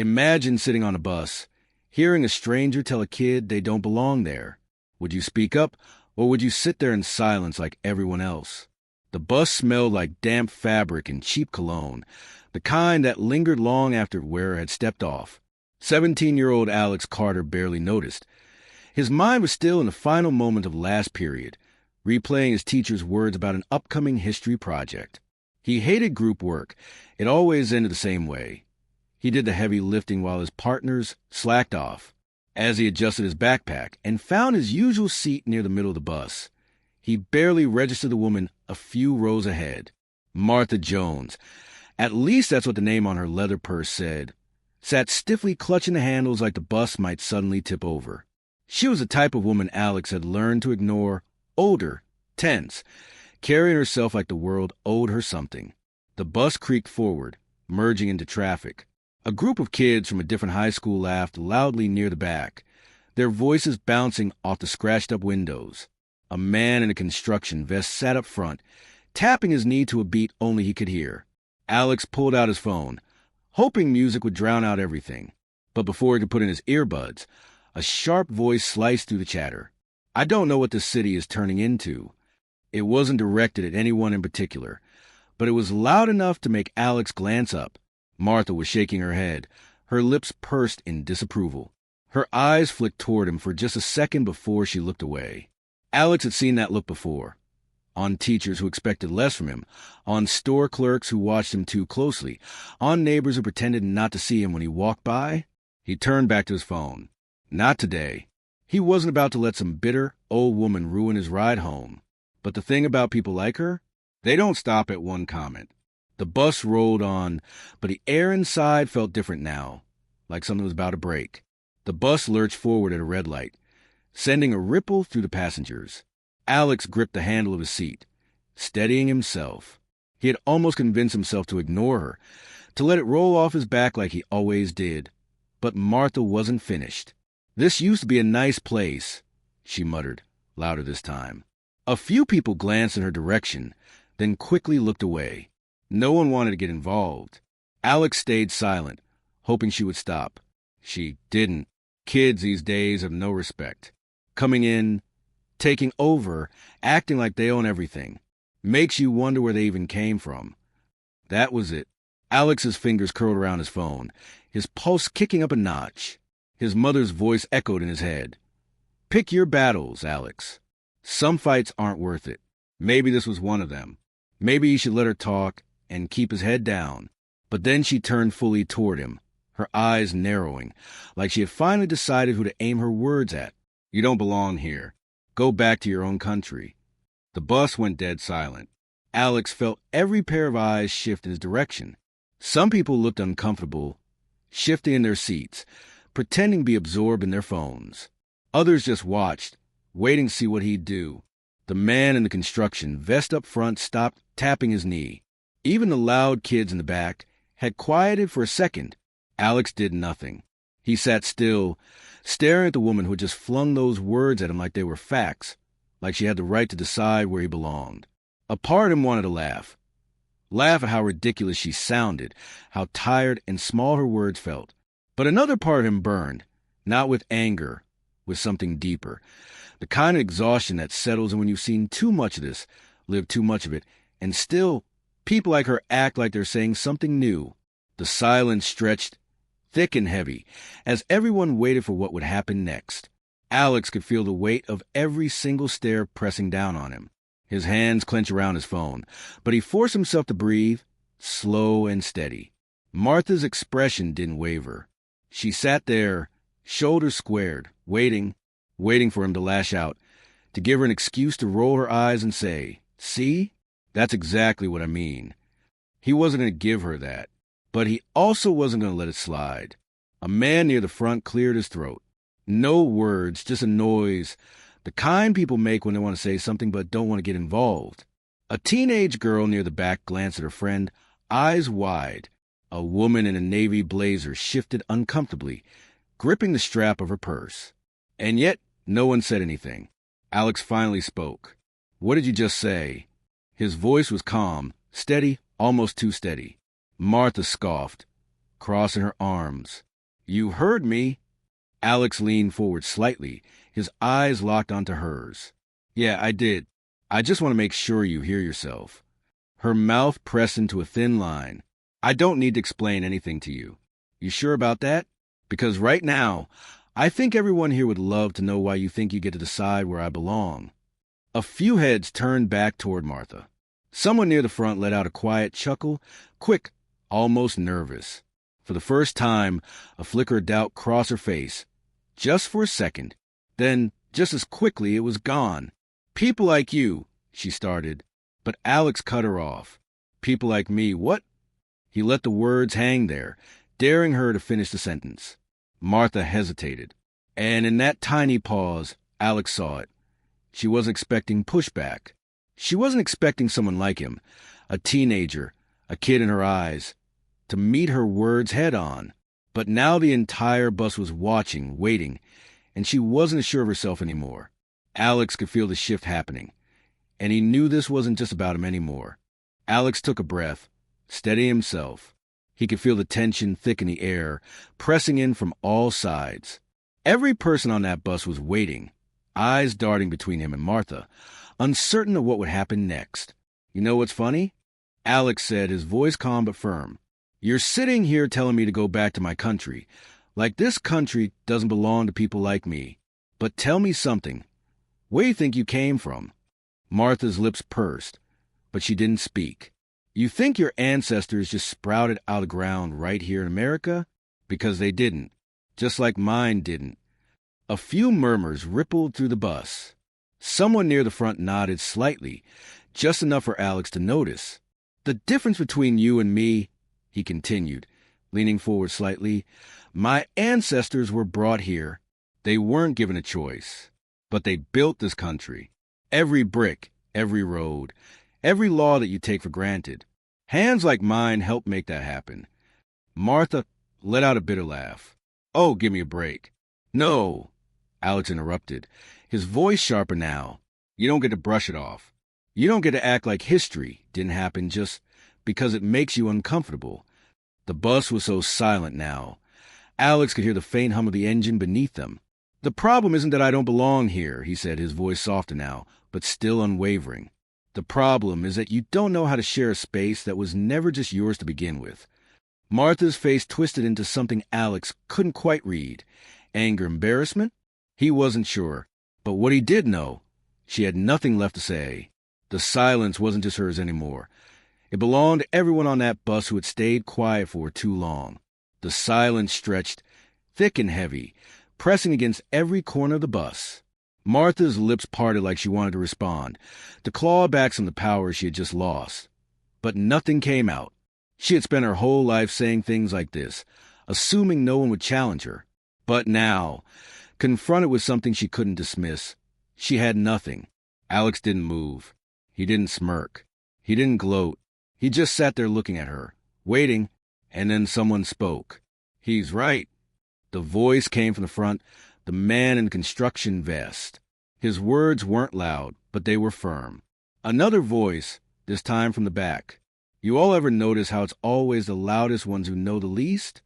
Imagine sitting on a bus, hearing a stranger tell a kid they don't belong there. Would you speak up, or would you sit there in silence like everyone else? The bus smelled like damp fabric and cheap cologne, the kind that lingered long after the wearer had stepped off. 17-year-old Alex Carter barely noticed. His mind was still in the final moment of last period, replaying his teacher's words about an upcoming history project. He hated group work. It always ended the same way. He did the heavy lifting while his partners slacked off. As he adjusted his backpack and found his usual seat near the middle of the bus, he barely registered the woman a few rows ahead. Martha Jones, at least that's what the name on her leather purse said, sat stiffly clutching the handles like the bus might suddenly tip over. She was the type of woman Alex had learned to ignore, older, tense, carrying herself like the world owed her something. The bus creaked forward, merging into traffic. A group of kids from a different high school laughed loudly near the back, their voices bouncing off the scratched-up windows. A man in a construction vest sat up front, tapping his knee to a beat only he could hear. Alex pulled out his phone, hoping music would drown out everything. But before he could put in his earbuds, a sharp voice sliced through the chatter. "I don't know what this city is turning into." It wasn't directed at anyone in particular, but it was loud enough to make Alex glance up. Martha was shaking her head, her lips pursed in disapproval. Her eyes flicked toward him for just a second before she looked away. Alex had seen that look before. On teachers who expected less from him, on store clerks who watched him too closely, on neighbors who pretended not to see him when he walked by. He turned back to his phone. Not today. He wasn't about to let some bitter, old woman ruin his ride home. But the thing about people like her, they don't stop at one comment. The bus rolled on, but the air inside felt different now, like something was about to break. The bus lurched forward at a red light, sending a ripple through the passengers. Alex gripped the handle of his seat, steadying himself. He had almost convinced himself to ignore her, to let it roll off his back like he always did. But Martha wasn't finished. "This used to be a nice place," she muttered, louder this time. A few people glanced in her direction, then quickly looked away. No one wanted to get involved. Alex stayed silent, hoping she would stop. She didn't. Kids these days have no respect. Coming in, taking over, acting like they own everything. Makes you wonder where they even came from. That was it. Alex's fingers curled around his phone, his pulse kicking up a notch. His mother's voice echoed in his head. "Pick your battles, Alex. Some fights aren't worth it." Maybe this was one of them. Maybe he should let her talk and keep his head down. But then she turned fully toward him, her eyes narrowing, like she had finally decided who to aim her words at. "You don't belong here. Go back to your own country." The bus went dead silent. Alex felt every pair of eyes shift in his direction. Some people looked uncomfortable, shifting in their seats, pretending to be absorbed in their phones. Others just watched, waiting to see what he'd do. The man in the construction vest up front stopped tapping his knee. Even the loud kids in the back had quieted for a second. Alex did nothing. He sat still, staring at the woman who had just flung those words at him like they were facts, like she had the right to decide where he belonged. A part of him wanted to laugh. Laugh at how ridiculous she sounded, how tired and small her words felt. But another part of him burned, not with anger, with something deeper. The kind of exhaustion that settles in when you've seen too much of this, lived too much of it, and still people like her act like they're saying something new. The silence stretched, thick and heavy, as everyone waited for what would happen next. Alex could feel the weight of every single stare pressing down on him. His hands clenched around his phone, but he forced himself to breathe, slow and steady. Martha's expression didn't waver. She sat there, shoulders squared, waiting for him to lash out, to give her an excuse to roll her eyes and say, "See? That's exactly what I mean." He wasn't going to give her that, but he also wasn't going to let it slide. A man near the front cleared his throat. No words, just a noise, the kind people make when they want to say something but don't want to get involved. A teenage girl near the back glanced at her friend, eyes wide. A woman in a navy blazer shifted uncomfortably, gripping the strap of her purse. And yet, no one said anything. Alex finally spoke. "What did you just say?" His voice was calm, steady, almost too steady. Martha scoffed, crossing her arms. You heard me. Alex leaned forward slightly, his eyes locked onto hers. Yeah, I did. I just want to make sure you hear yourself. Her mouth pressed into a thin line. I don't need to explain anything to you. You sure about that? Because right now, I think everyone here would love to know why you think you get to decide where I belong. A few heads turned back toward Martha. Someone near the front let out a quiet chuckle, quick, almost nervous. For the first time, a flicker of doubt crossed her face. Just for a second. Then, just as quickly, it was gone. People like you, she started. But Alex cut her off. People like me, what? He let the words hang there, daring her to finish the sentence. Martha hesitated. And in that tiny pause, Alex saw it. She wasn't expecting pushback. She wasn't expecting someone like him, a teenager, a kid in her eyes, to meet her words head on. But now the entire bus was watching, waiting, and she wasn't sure of herself anymore. Alex could feel the shift happening, and he knew this wasn't just about him anymore. Alex took a breath, steadying himself. He could feel the tension thick in the air, pressing in from all sides. Every person on that bus was waiting, eyes darting between him and Martha, uncertain of what would happen next. You know what's funny? Alex said, his voice calm but firm. You're sitting here telling me to go back to my country, like this country doesn't belong to people like me. But tell me something. Where do you think you came from? Martha's lips pursed, but she didn't speak. You think your ancestors just sprouted out of the ground right here in America? Because they didn't, just like mine didn't. A few murmurs rippled through the bus. Someone near the front nodded slightly, just enough for Alex to notice. The difference between you and me, he continued, leaning forward slightly, my ancestors were brought here. They weren't given a choice, but they built this country. Every brick, every road, every law that you take for granted. Hands like mine helped make that happen. Martha let out a bitter laugh. Oh, give me a break. No, Alex interrupted, his voice sharper now. You don't get to brush it off. You don't get to act like history didn't happen just because it makes you uncomfortable. The bus was so silent now. Alex could hear the faint hum of the engine beneath them. The problem isn't that I don't belong here, he said, his voice softer now, but still unwavering. The problem is that you don't know how to share a space that was never just yours to begin with. Martha's face twisted into something Alex couldn't quite read. Anger, embarrassment? He wasn't sure. But what he did know, she had nothing left to say. The silence wasn't just hers anymore. It belonged to everyone on that bus who had stayed quiet for too long. The silence stretched, thick and heavy, pressing against every corner of the bus. Martha's lips parted like she wanted to respond, to claw back some of the power she had just lost. But nothing came out. She had spent her whole life saying things like this, assuming no one would challenge her. But now, confronted with something she couldn't dismiss, she had nothing. Alex didn't move. He didn't smirk. He didn't gloat. He just sat there looking at her, waiting, and then someone spoke. He's right. The voice came from the front, the man in construction vest. His words weren't loud, but they were firm. Another voice, this time from the back. You all ever notice how it's always the loudest ones who know the least?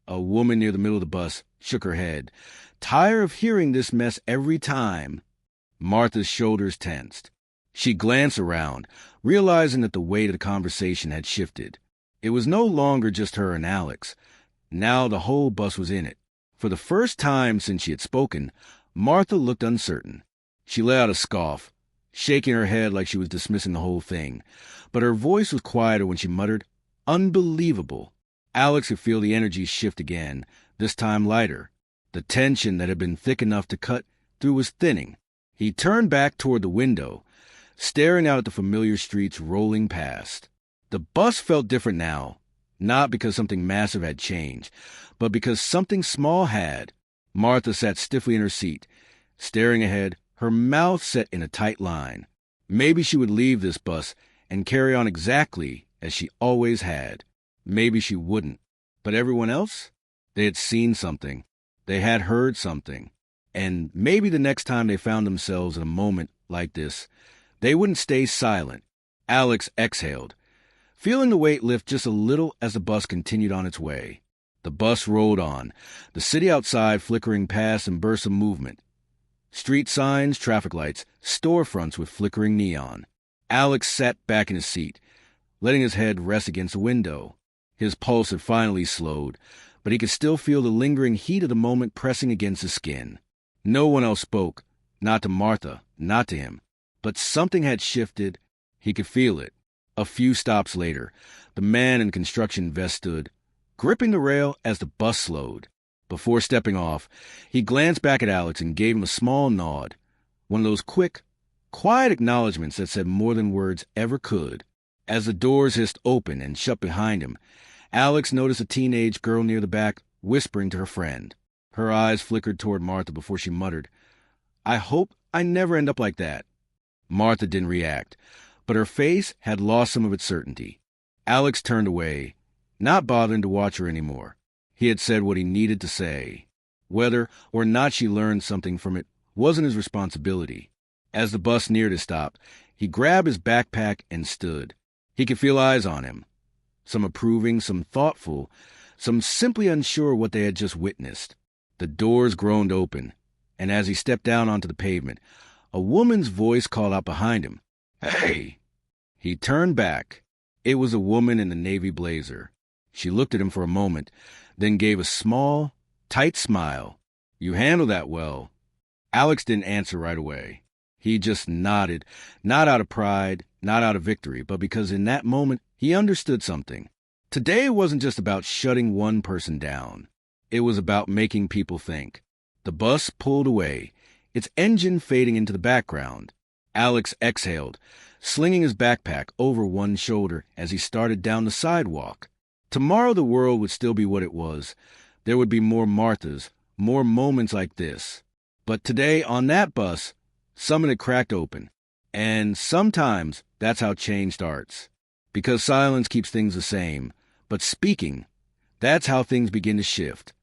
A woman near the middle of the bus shook her head, tired of hearing this mess every time. Martha's shoulders tensed. She glanced around, realizing that the weight of the conversation had shifted. It was no longer just her and Alex. Now the whole bus was in it. For the first time since she had spoken, Martha looked uncertain. She let out a scoff, shaking her head like she was dismissing the whole thing. But her voice was quieter when she muttered, "Unbelievable." Alex could feel the energy shift again, this time lighter. The tension that had been thick enough to cut through was thinning. He turned back toward the window, staring out at the familiar streets rolling past. The bus felt different now, not because something massive had changed, but because something small had. Martha sat stiffly in her seat, staring ahead, her mouth set in a tight line. Maybe she would leave this bus and carry on exactly as she always had. Maybe she wouldn't. But everyone else? They had seen something. They had heard something. And maybe the next time they found themselves in a moment like this, they wouldn't stay silent. Alex exhaled, feeling the weight lift just a little as the bus continued on its way. The bus rolled on, the city outside flickering past in bursts of movement. Street signs, traffic lights, storefronts with flickering neon. Alex sat back in his seat, letting his head rest against the window. His pulse had finally slowed, but he could still feel the lingering heat of the moment pressing against his skin. No one else spoke, not to Martha, not to him. But something had shifted. He could feel it. A few stops later, the man in construction vest stood, gripping the rail as the bus slowed. Before stepping off, he glanced back at Alex and gave him a small nod, one of those quick, quiet acknowledgments that said more than words ever could. As the doors hissed open and shut behind him, Alex noticed a teenage girl near the back whispering to her friend. Her eyes flickered toward Martha before she muttered, "I hope I never end up like that." Martha didn't react, but her face had lost some of its certainty. Alex turned away, not bothering to watch her anymore. He had said what he needed to say. Whether or not she learned something from it wasn't his responsibility. As the bus neared his stop, he grabbed his backpack and stood. He could feel eyes on him. Some approving, some thoughtful, some simply unsure what they had just witnessed. The doors groaned open, and as he stepped down onto the pavement, a woman's voice called out behind him, "Hey!" He turned back. It was a woman in a navy blazer. She looked at him for a moment, then gave a small, tight smile. "You handled that well." Alex didn't answer right away. He just nodded, not out of pride, not out of victory, but because in that moment he understood something. Today wasn't just about shutting one person down. It was about making people think. The bus pulled away, its engine fading into the background. Alex exhaled, slinging his backpack over one shoulder as he started down the sidewalk. Tomorrow the world would still be what it was. There would be more Marthas, more moments like this. But today, on that bus, something had cracked open. And sometimes that's how change starts. Because silence keeps things the same. But speaking, that's how things begin to shift.